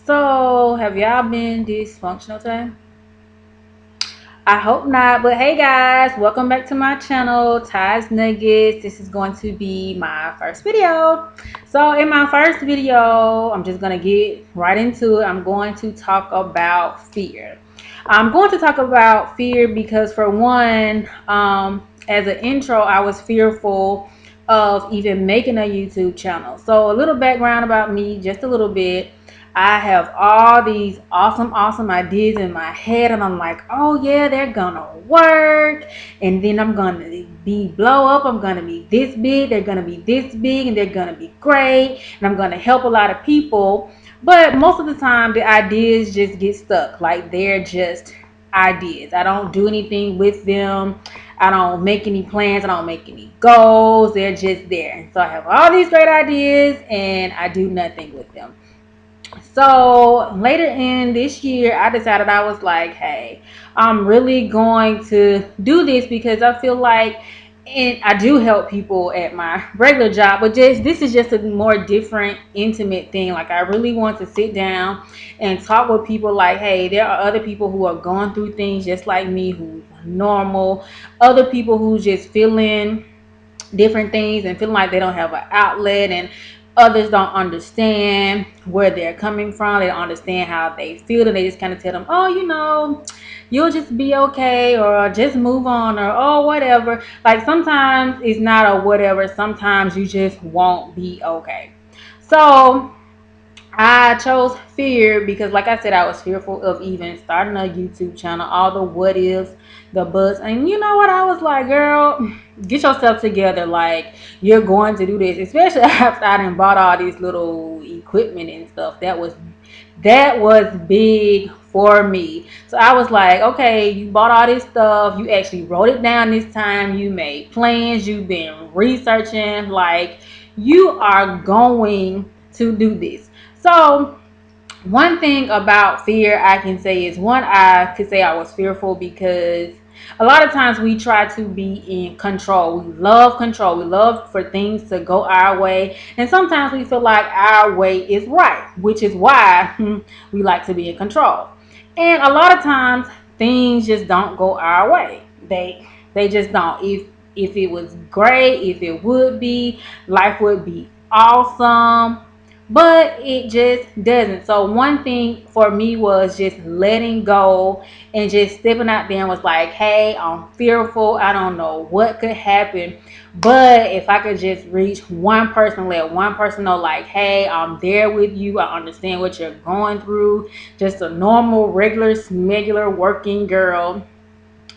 So, have y'all been dysfunctional today? I hope not, but hey guys, welcome back to my channel, Ty's Nuggets. This is going to be my first video. So, in my first video, I'm just going to get right into it. I'm going to talk about fear. I'm going to talk about fear because, for one, as an intro, I was fearful of even making a YouTube channel. So, a little background about me, just a little bit. I have all these awesome ideas in my head, and I'm like, oh yeah, they're gonna work, and then I'm gonna be blow up. I'm gonna be this big, they're gonna be this big, and they're gonna be great, and I'm gonna help a lot of people. But most of the time, the ideas just get stuck. Like they're just ideas. I don't do anything with them. I don't make any plans. I don't make any goals. They're just there. And so I have all these great ideas, and I do nothing with them. So later in this year, I decided I was like, hey, I'm really going to do this because I feel like, and I do help people at my regular job, but just this is just a more different, intimate thing. Like I really want to sit down and talk with people. Like, hey, there are other people who are going through things just like me, who are normal. Other people who just feeling different things and feeling like they don't have an outlet, and others don't understand where they're coming from. They don't understand how they feel, and they just kind of tell them, oh, you'll just be okay, or just move on, or oh, whatever. Like sometimes it's not a whatever, sometimes you just won't be okay. So I chose fear because, like I said, I was fearful of even starting a YouTube channel, all the what ifs, the buts. And you know what? I was like, girl, get yourself together. Like, you're going to do this, especially after I done bought all these little equipment and stuff. That was big for me. So I was like, okay, you bought all this stuff. You actually wrote it down this time. You made plans. You've been researching. Like, you are going to do this. So one thing about fear I can say is, one, I could say I was fearful because a lot of times we try to be in control. We love control. We love for things to go our way. And sometimes we feel like our way is right, which is why we like to be in control. And a lot of times things just don't go our way. They just don't. If it was great, if it would be, life would be awesome, but it just doesn't. So one thing for me was just letting go and just stepping out there and was like, hey, I'm fearful. I don't know what could happen, but if I could just reach one person, let one person know, like, hey, I'm there with you. I understand what you're going through. Just a normal, regular, smegular working girl.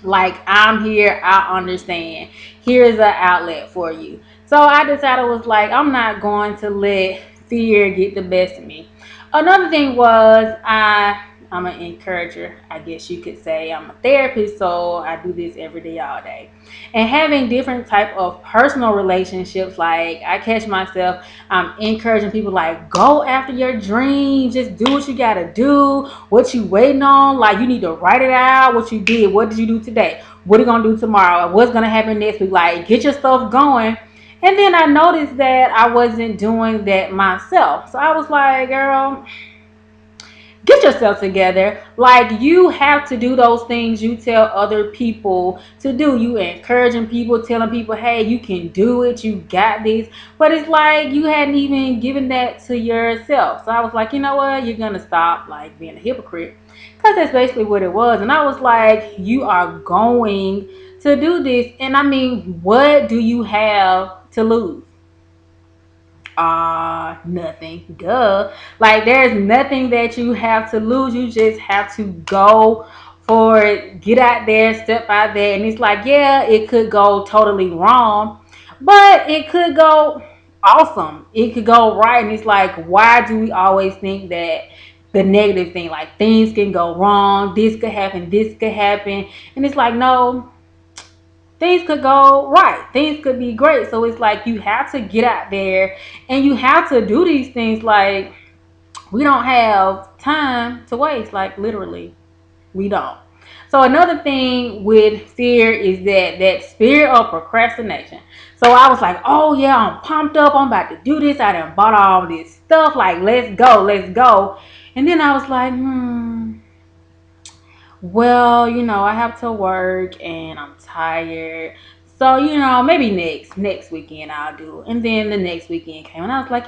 Like, I'm here, I understand. Here's an outlet for you. So I decided, was like, I'm not going to let fear get the best of me. Another thing was, I'm an encourager, I guess you could say. I'm a therapist, so I do this every day, all day. And having different type of personal relationships, like I catch myself encouraging people, like, go after your dreams, just do what you gotta do, what you waiting on, like you need to write it out, what you did, what did you do today, what are you gonna do tomorrow, what's gonna happen next week. Like, get your stuff going. And then I noticed that I wasn't doing that myself, so I was like, girl, get yourself together. Like, you have to do those things you tell other people to do. You encouraging people, telling people, hey, you can do it, you got this. But it's like you hadn't even given that to yourself. So I was like, you know what, you're gonna stop like being a hypocrite, because that's basically what it was. And I was like, you are going to do this, and I mean, what do you have to lose? Nothing. Duh. Like, there's nothing that you have to lose. You just have to go for it. Get out there, step out there. And it's like, yeah, it could go totally wrong, but it could go awesome. It could go right. And it's like, why do we always think that the negative thing, like things can go wrong, this could happen? And it's like, no, things could go right, things could be great. So it's like, you have to get out there and you have to do these things. Like, we don't have time to waste, like literally we don't. So another thing with fear is that spirit of procrastination. So I was like, oh yeah, I'm pumped up, I'm about to do this, I done bought all this stuff, like let's go. And then I was like, well, I have to work and I'm tired. So, maybe next weekend I'll do it. And then the next weekend came and I was like,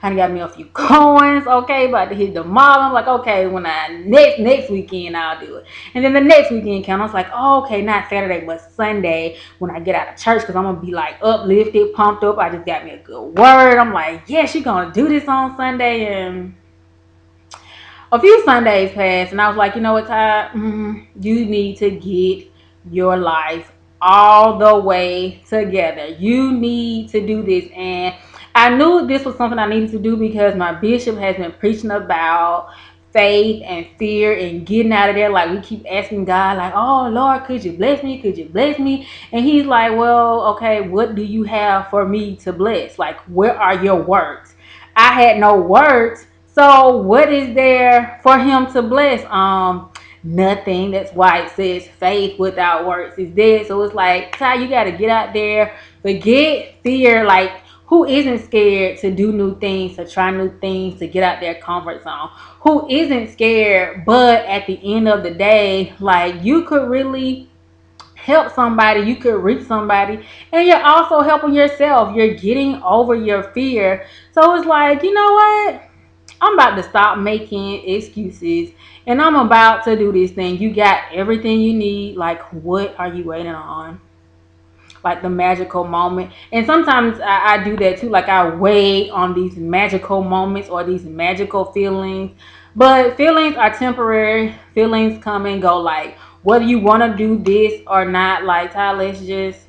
I got me a few coins, okay, about to hit the mall. I'm like, okay, when I next weekend I'll do it. And then the next weekend came, I was like, oh, okay, not Saturday, but Sunday when I get out of church, because I'm gonna be like uplifted, pumped up. I just got me a good word. I'm like, yeah, she gonna do this on Sunday. And a few Sundays passed, and I was like, you know what, Ty? You need to get your life all the way together. You need to do this. And I knew this was something I needed to do because my bishop has been preaching about faith and fear and getting out of there. Like, we keep asking God, like, oh, Lord, could you bless me? Could you bless me? And he's like, well, okay, what do you have for me to bless? Like, where are your works? I had no works. So what is there for him to bless? Nothing. That's why it says faith without works is dead. So it's like, Ty, you gotta get out there, forget fear. Like, who isn't scared to do new things, to try new things, to get out their comfort zone? Who isn't scared? But at the end of the day, like, you could really help somebody, you could reach somebody, and you're also helping yourself. You're getting over your fear. So it's like, you know what? I'm about to stop making excuses and I'm about to do this thing. You got everything you need. Like, what are you waiting on? Like the magical moment. And sometimes I do that too. Like, I wait on these magical moments or these magical feelings. But feelings are temporary. Feelings come and go. Like, whether you want to do this or not, like, Ty, let's just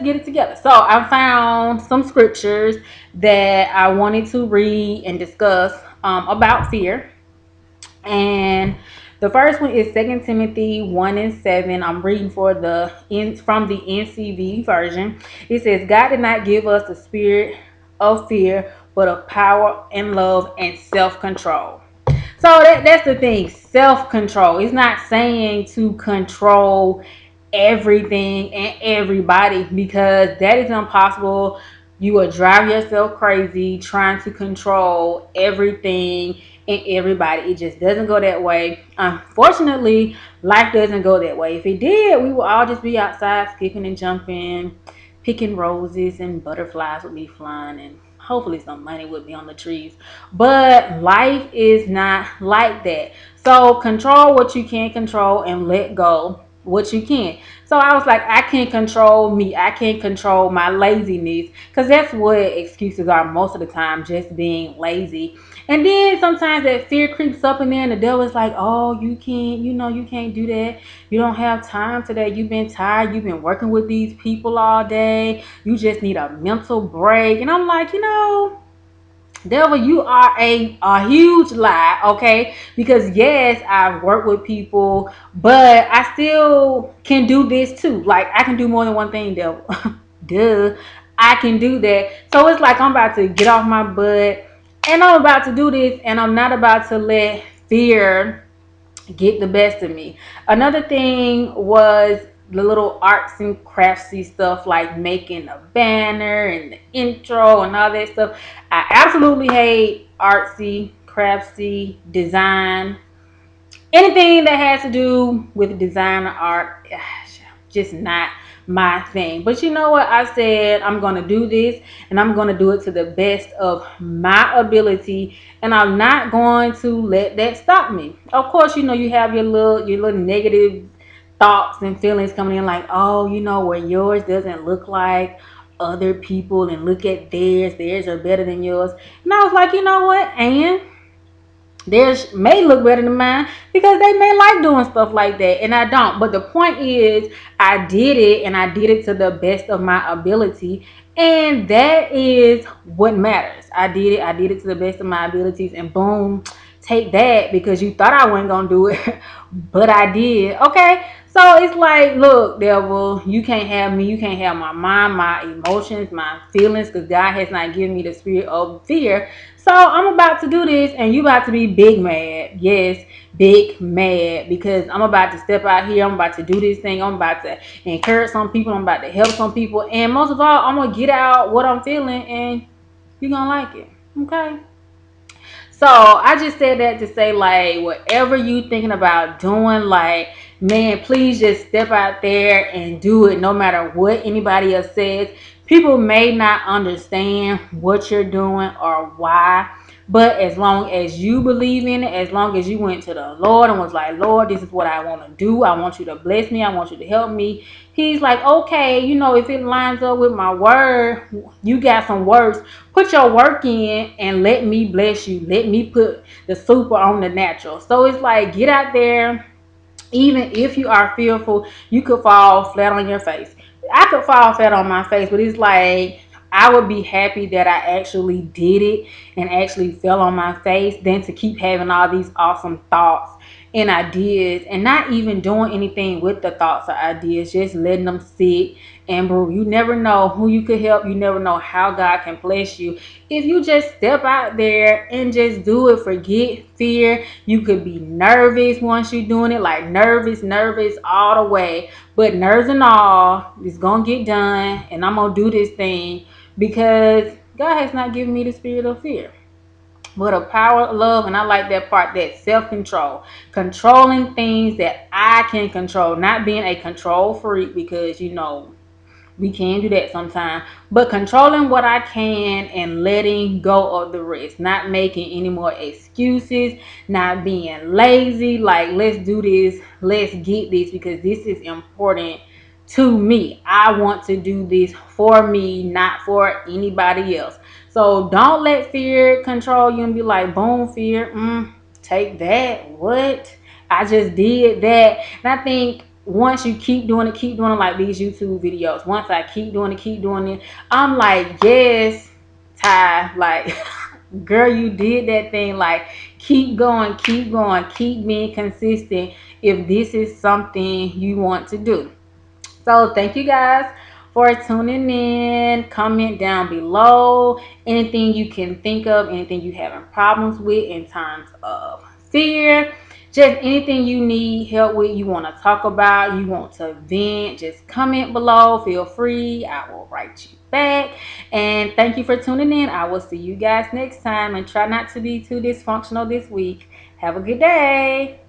get it together. So I found some scriptures that I wanted to read and discuss about fear. And the first one is 2 Timothy 1:7. I'm reading from the NCV version. It says, God did not give us the spirit of fear, but of power and love and self-control. So that's the thing, self-control. It's not saying to control everything and everybody, because that is impossible. You will drive yourself crazy trying to control everything and everybody. It just doesn't go that way. Unfortunately, life doesn't go that way. If it did, we would all just be outside skipping and jumping, picking roses, and butterflies would be flying, and hopefully some money would be on the trees. But life is not like that. So control what you can control and let go what you can. So I was like, I can't control me. I can't control my laziness, because that's what excuses are most of the time, just being lazy. And then sometimes that fear creeps up in there, and the devil is like, oh, you can't, you can't do that. You don't have time today. You've been tired. You've been working with these people all day. You just need a mental break. And I'm like, devil, you are a huge lie, okay? Because yes, I've worked with people, but I still can do this too. Like, I can do more than one thing, devil. Duh. I can do that. So it's like I'm about to get off my butt and I'm about to do this, and I'm not about to let fear get the best of me. Another thing was the little arts and craftsy stuff, like making a banner and the intro and all that stuff. I absolutely hate artsy, craftsy design. Anything that has to do with design or art, just not my thing. But you know what? I said I'm going to do this, and I'm going to do it to the best of my ability, and I'm not going to let that stop me. Of course, you have your little negative thoughts and feelings coming in, like, oh, where yours doesn't look like other people, and look at theirs are better than yours. And I was like, you know what? And theirs may look better than mine, because they may like doing stuff like that and I don't. But the point is, I did it, and I did it to the best of my ability, and that is what matters. I did it to the best of my abilities, and boom, take that, because you thought I wasn't gonna do it. But I did. Okay, so it's like, look, devil, you can't have me. You can't have my mind, my emotions, my feelings, because God has not given me the spirit of fear. So I'm about to do this, and you about to be big mad. Yes, big mad, because I'm about to step out here. I'm about to do this thing. I'm about to encourage some people. I'm about to help some people, and most of all, I'm gonna get out what I'm feeling, and you're gonna like it. Okay. So I just said that to say, like, whatever you thinking about doing, like, man, please just step out there and do it, no matter what anybody else says. People may not understand what you're doing or why, but as long as you believe in it, as long as you went to the Lord and was like, Lord, this is what I want to do. I want you to bless me. I want you to help me. He's like, okay, if it lines up with my word, you got some words. Put your work in and let me bless you. Let me put the super on the natural. So it's like, get out there. Even if you are fearful, you could fall flat on your face. I could fall flat on my face, but it's like, I would be happy that I actually did it and actually fell on my face than to keep having all these awesome thoughts and ideas and not even doing anything with the thoughts or ideas, just letting them sit and brew. You never know who you could help. You never know how God can bless you. If you just step out there and just do it, forget fear. You could be nervous once you're doing it, like nervous all the way. But nerves and all, it's going to get done. And I'm going to do this thing because God has not given me the spirit of fear, but a power of love. And I like that part, that self-control, controlling things that I can control, not being a control freak, because we can do that sometimes, but controlling what I can and letting go of the rest, not making any more excuses, not being lazy. Like, let's do this, let's get this, because this is important to me. I want to do this for me, not for anybody else. So don't let fear control you and be like, boom, fear, take that. What? I just did that. And I think once you keep doing it like these YouTube videos, once I keep doing it, I'm like, yes, Ty, like, girl, you did that thing. Like, keep going, keep being consistent if this is something you want to do. So thank you guys for tuning in. Comment down below anything you can think of, anything you having problems with in terms of fear, just anything you need help with, you want to talk about, you want to vent, just comment below. Feel free. I will write you back. And thank you for tuning in. I will see you guys next time, and try not to be too dysfunctional this week. Have a good day.